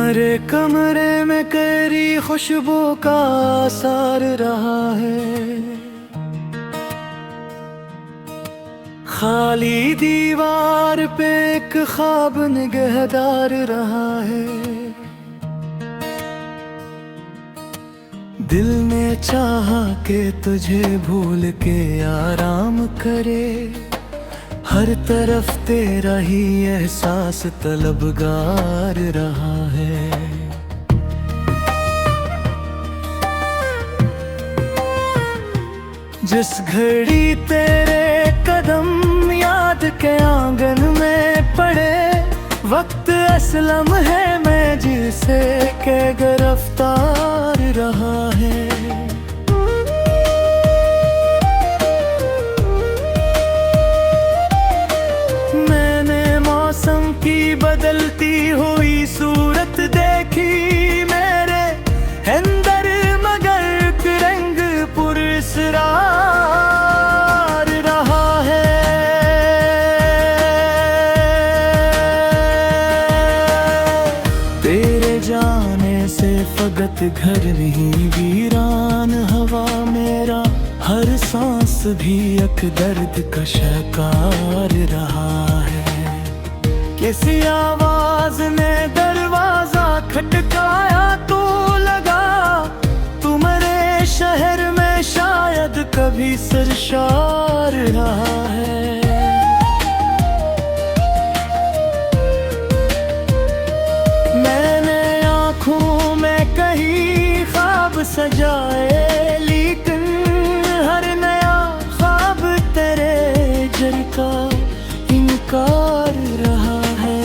मरे कमरे में तेरी खुशबू का असर रहा है। खाली दीवार पे एक ख्वाब निगहदार रहा है। दिल ने चाहा कि तुझे भूल के आराम करे। हर तरफ तेरा ही एहसास तलबगार रहा है। जिस घड़ी तेरे कदम याद के आंगन में पड़े, वक्त असलम है मैं जिसे के गिरफ्तार रहा है। मैंने मौसम की बदलती हुई सूरत देखी मेरे अंदर, मगर रंग पुरस्कार रहा है। तेरे जाने से फकत घर नहीं वीरान हवा मेरा, हर सांस भी एक दर्द का शिकार रहा है। किसी आवाज ने दरवाजा खटकाया तो लगा तुम्हारे शहर में शायद कभी सरशार रहा है। मैंने आँखों में कहीं ख्वाब सजाए, लेकिन हर नया ख्वाब तेरे जर का इनकार रहा है।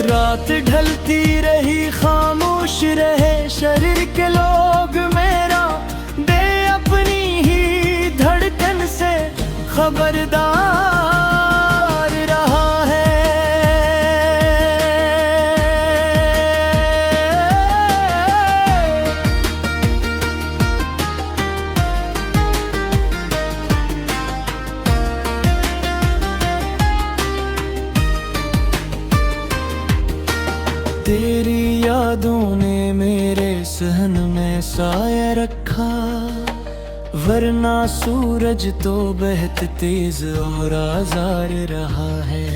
रात ढलती रही, खामोश रहे शरीर के लोग, मेरा दे अपनी ही धड़कन से खबरदार रहा है। तेरी यादों ने मेरे सहन में साया रखा, वरना सूरज तो बेहद तेज और आजार रहा है।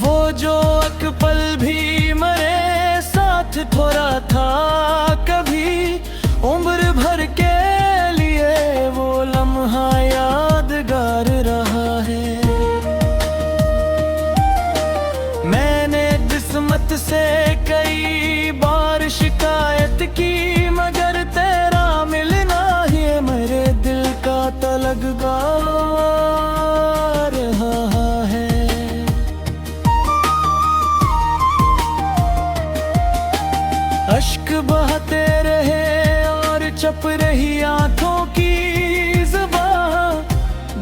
वो जो एक पल भी मेरे साथ थोड़ा था कभी, उम्र भर के लिए वो लम्हा यादगार रहा है। मैंने किस्मत से कई बार शिकायत की, मगर तेरा मिलना ही मेरे दिल का तलबगार रहा है। अश्क बहते रहे और चप रही आंखों की ज़ुबान,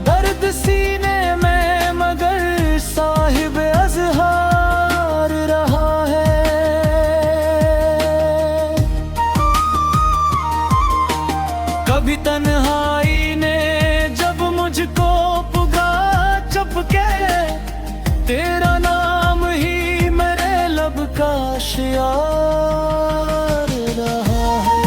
दर्द सीने में मगर साहिब अज़हार रहा है। कभी तन्हाई ने जब मुझको पुगा चपके, तेरा नाम ही मेरे लब का शियार रहा है।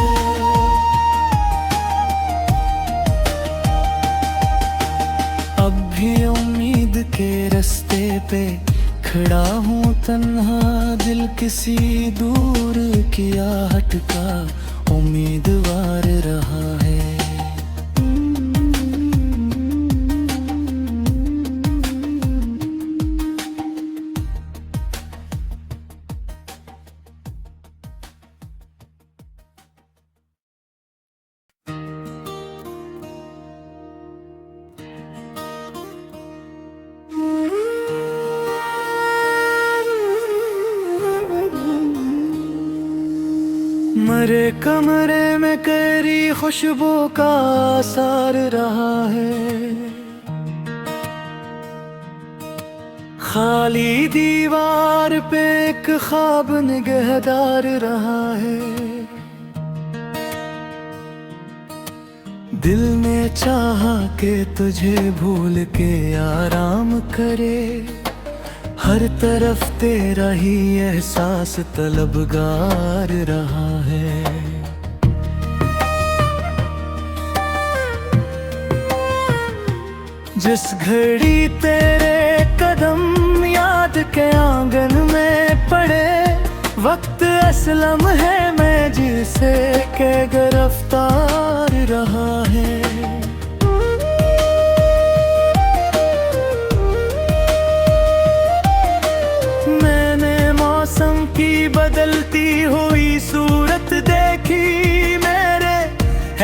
अब भी उम्मीद के रास्ते पे खड़ा हूँ तन्हा, दिल किसी दूर की आहट का उम्मीदवार रहा है। मरे कमरे में तेरी खुशबू का असर रहा है। खाली दीवार पे एक ख्वाब निगहदार रहा है। दिल ने चाहा कि तुझे भूल के आराम करे, हर तरफ तेरा ही एहसास तलबगार रहा है। जिस घड़ी तेरे कदम याद के आंगन में पड़े, वक्त असलम है मैं जिसे के गिरफ्तार रहा है। मैंने मौसम की बदलती हुई सूरत देखी मेरे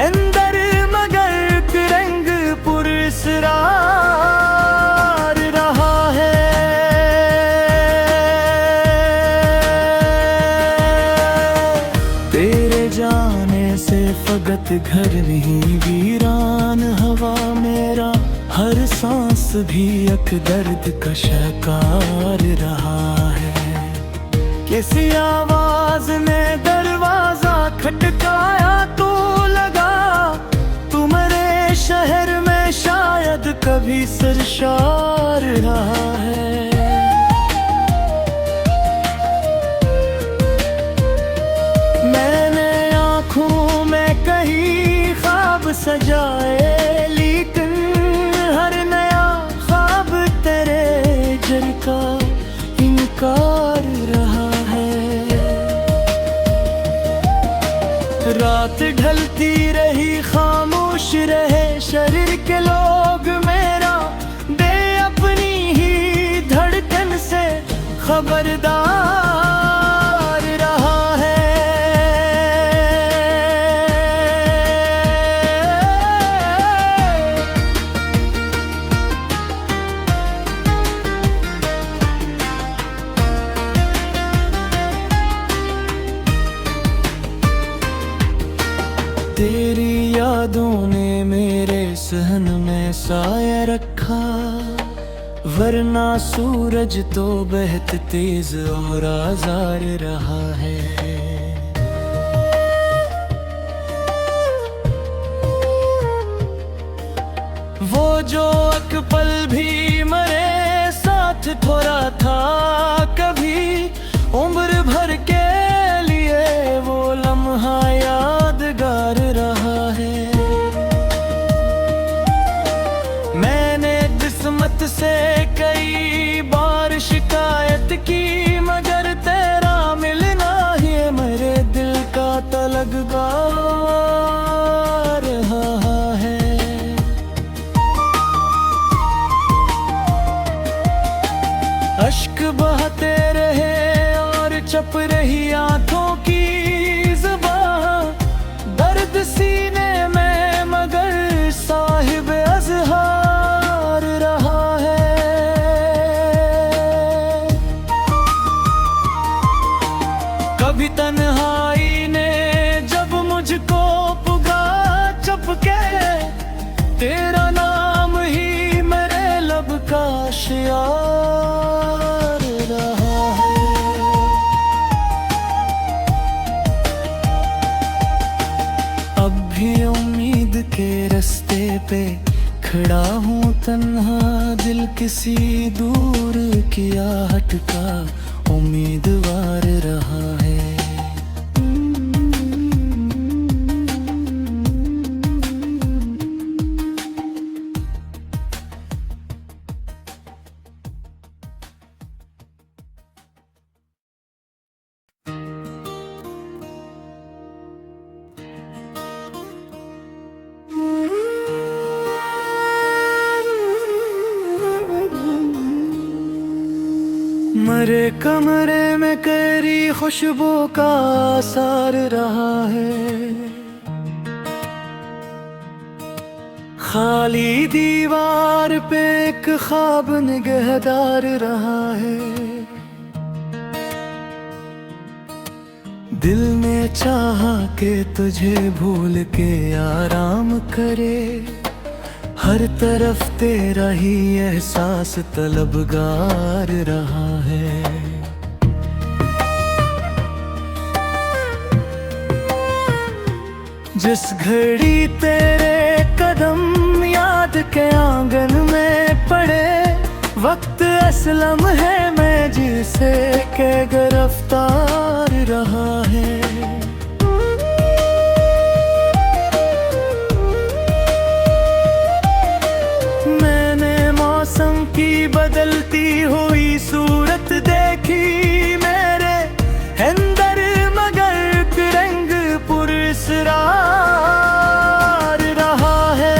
अंदर, मगर रंग पुरस्कार रहा है। तेरे जाने से फकत घर नहीं वीरान हवा मेरा, हर सांस भी एक दर्द का शिकार रहा है। किसी आवाज ने दरवाजा खटकाया तो लगा तुम्हारे शहर में शायद कभी सरशार रहा है। मैंने आँखों में कहीं ख्वाब सजाए, लेकिन हर नया ख्वाब तेरे जर का इनकार रहा है। रात ढलती रही, खामोश रहे शरीर के लोग, मेरा दे अपनी ही धड़कन से खबरदार रहा है। तेरी यादों ने मेरे सहन में साया रखा, वरना सूरज तो बेहद तेज और आजार रहा है। वो जो एक पल भी मेरे साथ थोड़ा था कभी, उम्र भर के लिए वो लम्हा यादगार रहा है। मैंने किस्मत से कई बार शिकायत की, मगर तेरा मिलना ही मेरे दिल का तलबगार रहा है। अश्क बहते रहे और चप रही आंखों की ज़ुबान, दर्द सीने में मगर साहिब अज़हार रहा है। कभी तन्हाई ने जब मुझको पुगा चपके, तेरा नाम ही मेरे लब का शियार रहा है। अब भी उम्मीद के रास्ते पे खड़ा हूँ तन्हा, दिल किसी दूर की आहट का उम्मीदवार रहा है। मरे कमरे में करी खुशबू का आसार रहा है। खाली दीवार पे एक ख्वाब निगहदार रहा है। दिल ने चाहा कि तुझे भूल के आराम करे, हर तरफ तेरा ही एहसास तलबगार रहा है। जिस घड़ी तेरे कदम याद के आंगन में पड़े, वक्त असलम है मैं जिसे के गिरफ्तार रहा है। मैंने मौसम की बदलती हुई सूरत देखी मेरे अंदर, मगर रंग पुरस्कार रहा है।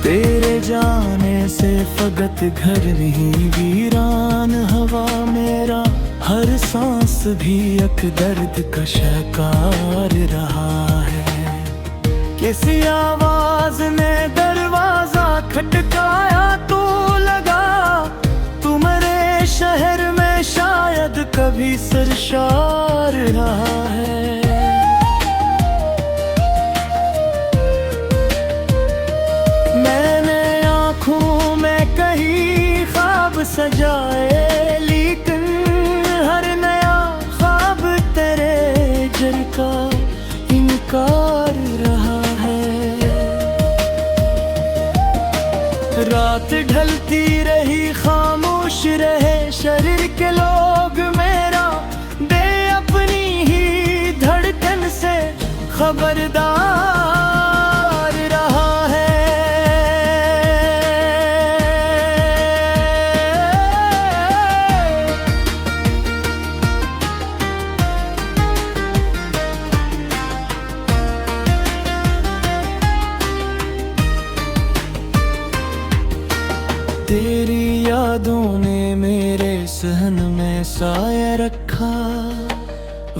तेरे जाने से फकत घर नहीं वीरान हवा मेरा, हर सांस भी एक दर्द का शिकार रहा है। किसी आवाज ने दरवाजा खटकाया तो लगा तुम्हारे शहर में शायद कभी सरशार रहा है। मैंने आँखों में कहीं ख्वाब सजाए, लेकिन हर नया ख्वाब तेरे जर का इनकार रहा है। रात ढलती रही, खामोश रहे शरीर के लोग, मेरा दे अपनी ही धड़कन से खबरदार रहा है। तेरी यादों ने मेरे सहन में साया रखा,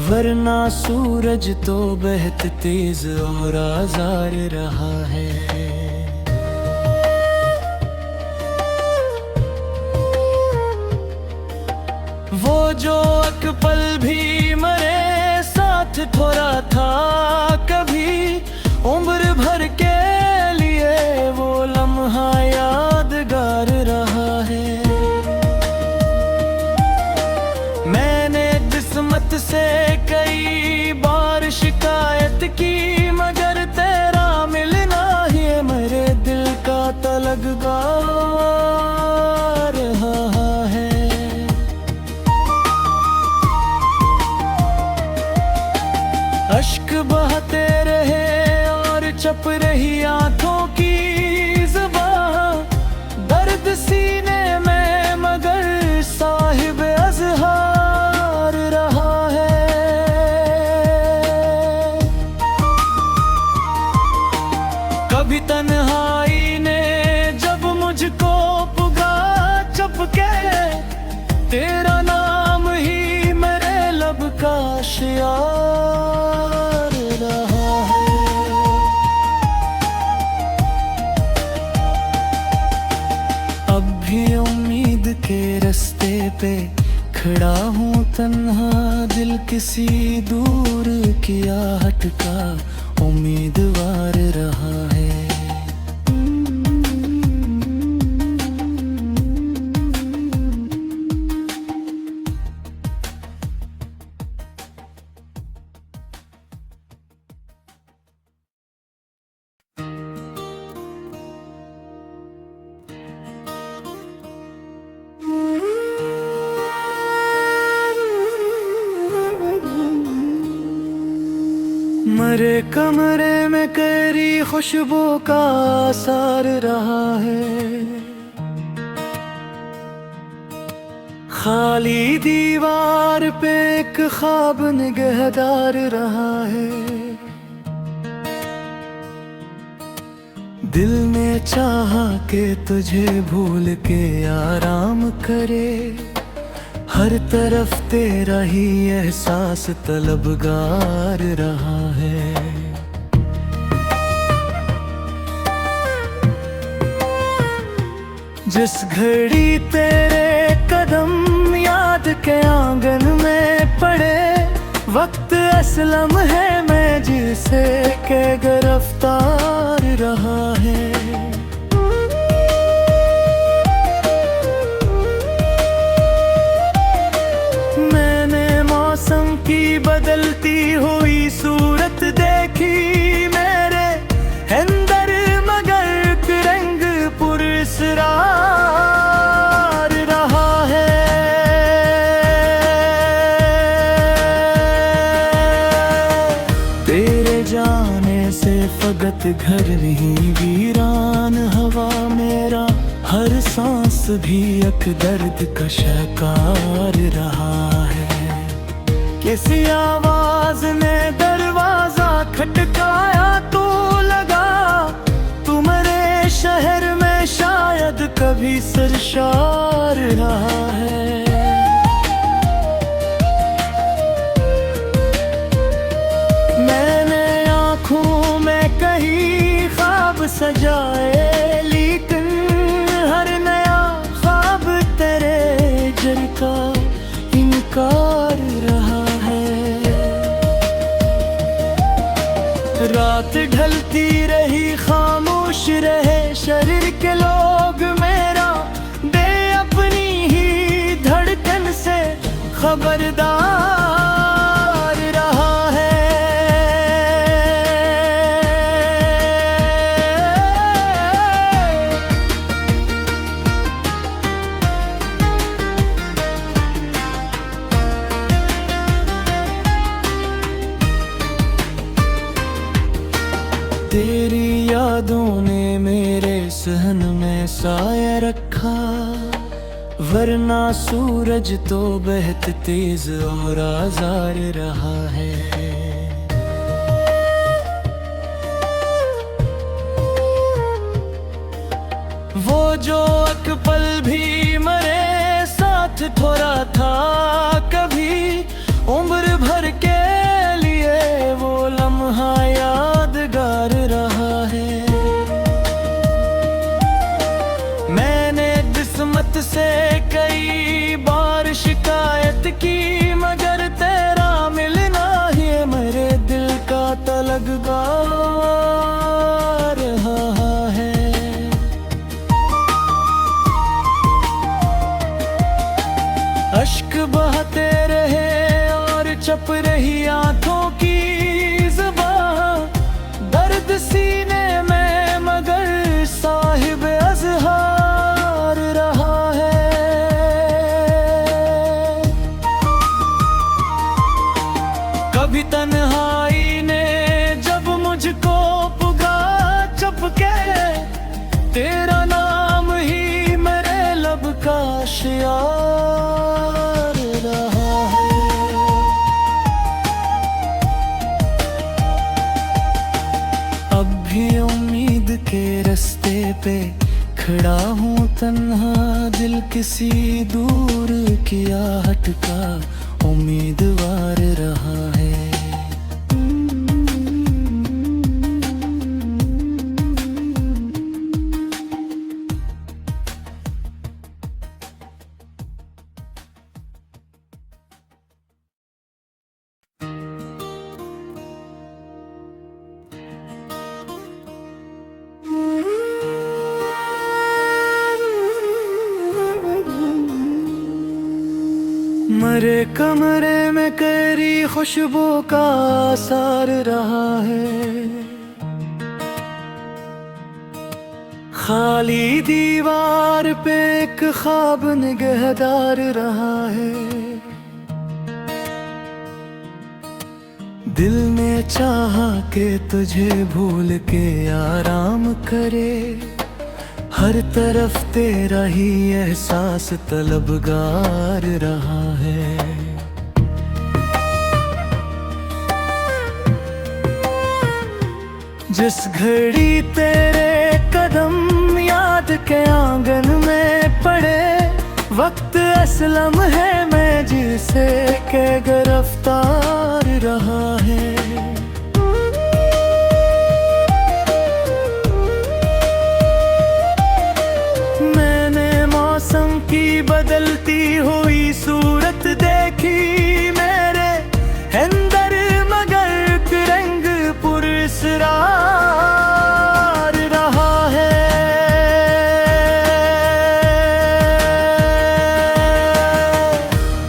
वरना सूरज तो बहुत तेज और आजार रहा है। वो जो एक पल भी मेरे साथ थोड़ा था कभी, उम्र भर के लिए वो लम्हा यादगार रहा है। मैंने किस्मत से कई बार शिकायत की, मगर तेरा मिलना ही मेरे दिल का तलगगार रहा है। अश्क बहते रहे और चप रही आंखों की ज़ुबान, दर्द सीने में मगर साहिब अज़हार रहा है। कभी तन्हाई ने जब मुझको पुगा चपके, तेरा नाम ही मेरे लब का शियार रहा है। अब भी उम्मीद के रास्ते पे खड़ा हूँ तन्हा, दिल किसी दूर की आहट का उम्मीदवार रहा है। मरे कमरे में करी खुशबू का असर रहा है, खाली दीवार पे एक ख्वाब निगहदार रहा है। दिल ने चाहा कि तुझे भूल के आराम करे, हर तरफ तेरा ही एहसास तलबगार रहा है। जिस घड़ी तेरे कदम याद के आंगन में पड़े, वक्त असलम है मैं जिसे के गिरफ्तार रहा है। मैंने मौसम की बदलती फकत घर नहीं वीरान हवा मेरा, हर सांस भी एक दर्द का शिकार रहा है। किसी आवाज ने दरवाजा खटकाया तो लगा, तुम्हारे शहर में शायद कभी सरशार रहा है। मैंने आँखों में कहीं ख्वाब सजाए, लेकिन हर नया ख्वाब तेरे जर का इनकार रहा है। रात ढलती रही, खामोश रहे शरीर के लोग, मेरा दे अपनी ही धड़कन से खबरदार रहा है। तेरी यादों ने मेरे सहन में साया रखा, वरना सूरज तो बेहद तेज और आजार रहा है। वो जो एक पल भी मरे साथ थोड़ा था कभी, उम्र भर के लिए वो लम्हा यादगार रहा है। मैंने किस्मत से कई बार शिकायत की, मगर तेरा मिलना ही मेरे दिल का तलगगार रहा है। अश्क बहते रहे और चप रही आंखों की ज़बां, दर्द सीने में मगर साहिब अज़हार रहा है। कभी तन्हाई ने जब मुझको पुगा चपके, तेरा नाम ही मेरे लब का शियार रहा है। अब भी उम्मीद के रास्ते पे खड़ा हूँ तन्हा, दिल किसी दूर की आहट का उम्मीदवार रहा है। मरे कमरे में करी खुशबू का असर रहा है। खाली दीवार पे एक ख्वाब निगहदार रहा है। दिल ने चाहा कि तुझे भूल के आराम करे, हर तरफ तेरा ही एहसास तलबगार रहा है। जिस घड़ी तेरे कदम याद के आंगन में पड़े, वक्त असलम है मैं जिसे के गिरफ्तार रहा है। की बदलती हुई सूरत देखी मेरे अंदर, मगर रंग पुरस्कार रहा है।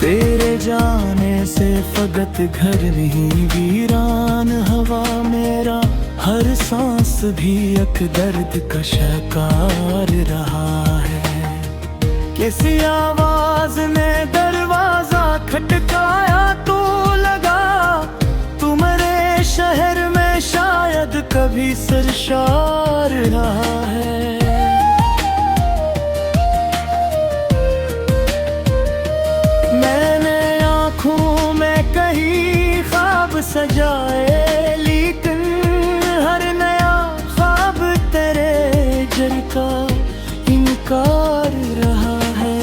तेरे जाने से फकत घर नहीं वीरान हवा मेरा, हर सांस भी एक दर्द का शिकार रहा है। किसी आवाज ने दरवाजा खटकाया तो लगा, तुम्हारे शहर में शायद कभी सरशार रहा है। मैंने आँखों में कहीं ख्वाब सजाए, लेकिन हर नया ख्वाब तेरे जल का इनकार रहा है।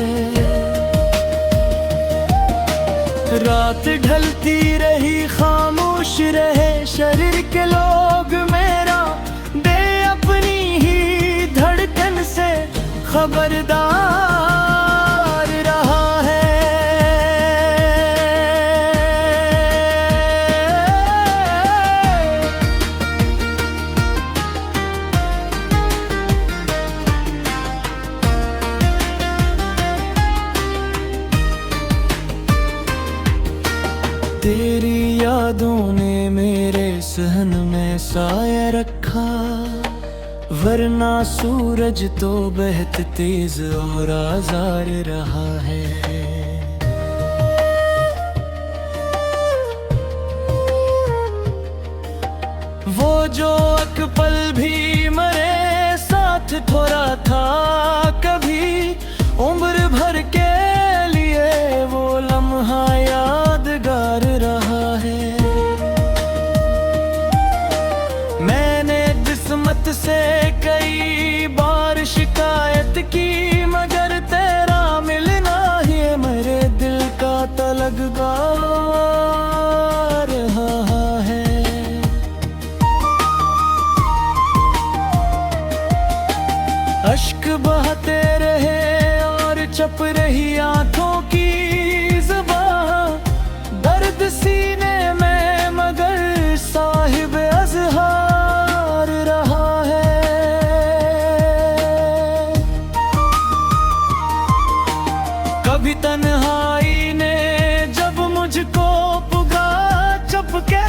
रात ढलती रही, खामोश रहे शरीर के लोग, मेरा दे अपनी ही धड़कन से खबरदार रहा है। तेरी यादों ने मेरे सहन में साया रखा, वरना सूरज तो बेहद तेज और आज़ार रहा है। वो जो एक पल भी मेरे साथ थोड़ा था, कभी उम्र भर के लिए वो लम्हा यादगार रहा है। मैंने किस्मत से कई बार शिकायत की, मगर तेरा मिलना ही मेरे दिल का तलगगार रहा है। अश्क बहते रहे और चप रही आंखों की ज़ुबान, दर्द सीने में मगर साहिब अज़हार रहा है। कभी तन्हाई ने जब मुझको पुगा चपके,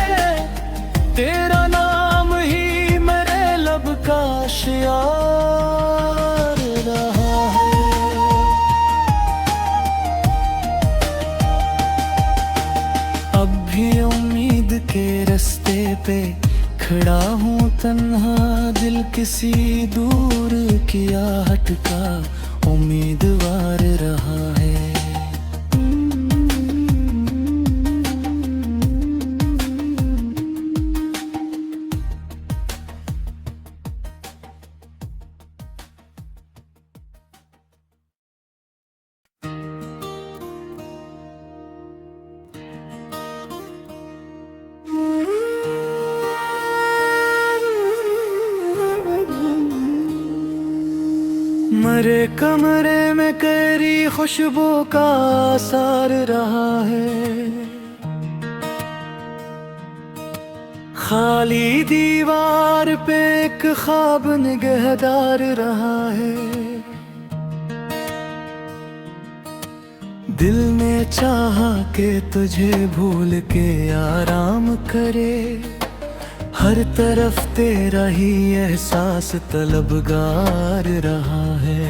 तेरा नाम ही मेरे लब का शियार रहा है। अब भी उम्मीद के रास्ते पे खड़ा हूँ तन्हा, दिल किसी दूर की आहट का उम्मीदवार रहा है। मरे कमरे में करी खुशबू का आसार रहा है। खाली दीवार पे एक ख्वाब निगहदार रहा है। दिल ने चाहा कि तुझे भूल के आराम करे, हर तरफ तेरा ही एहसास तलबगार रहा है।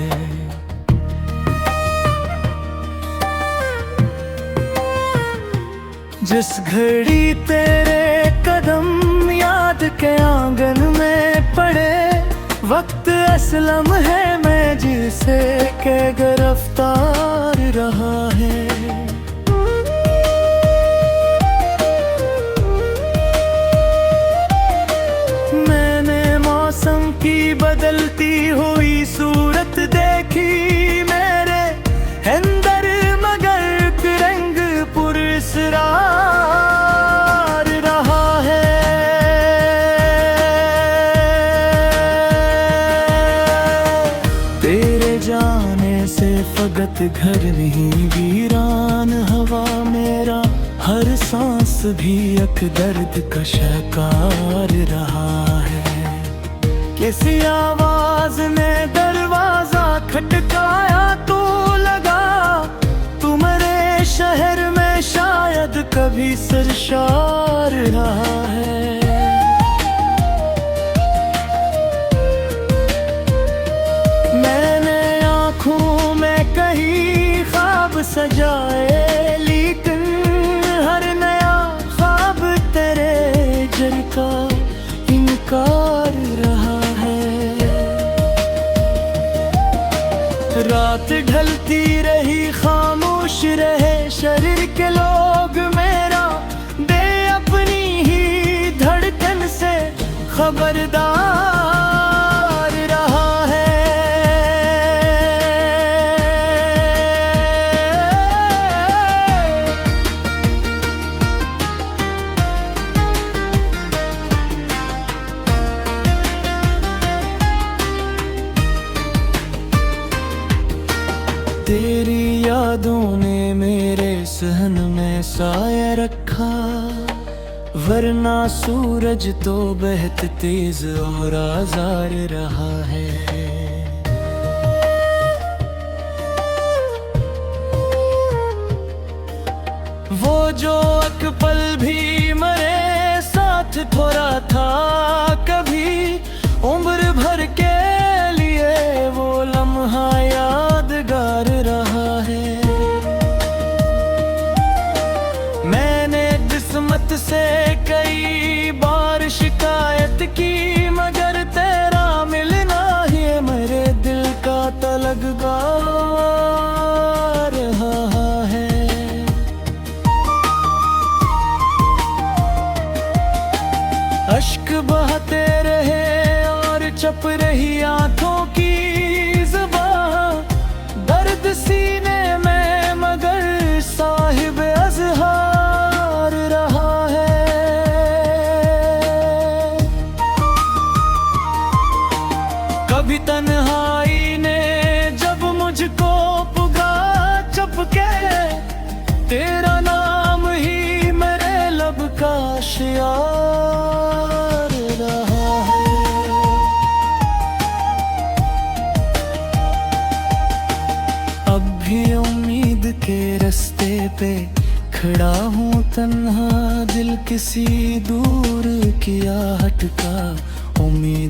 जिस घड़ी तेरे कदम याद के आंगन में पड़े, वक्त असलम है मैं जिसे के गिरफ्तार रहा है। की बदलती हुई सूरत देखी मेरे अंदर, मगर रंग पुरस्कार रहा है। तेरे जाने से फकत घर नहीं वीरान हवा मेरा, हर सांस भी एक दर्द का शिकार रहा है। किसी आवाज ने दरवाजा खटकाया तो लगा, तुम्हारे शहर में शायद कभी सरशार रहा है। मैंने आँखों में कहीं ख्वाब सजाए, लेकिन हर नया ख्वाब तेरे जल का इनकार रात ढलती रही, खामोश रहे शरीर के लोग, मेरा दे अपनी ही धड़कन से खबरदार रहा है। तेरी यादों ने मेरे सहन में साया रखा, वरना सूरज तो बहत तेज और आजार रहा है। वो जो एक पल भी मरे साथ थोड़ा था कभी, उम्र भर के लिए वो लम्हा यादगार रहा है। मैंने किस्मत से कई बार शिकायत की, मगर तेरा मिलना ही मेरे दिल का तलगगार रहा है। अश्क बहते रहे और चप रही आंखों की ज़ुबान, दर्द सीने में मगर साहिब अज़हार रहा है। कभी तन्हाई ने जब मुझको पुगा चपके, तेरा नाम ही मेरे लब का शियार रहा है। अब भी उम्मीद के रास्ते पे खड़ा हूँ तन्हा, दिल किसी दूर की आहट का उम्मीद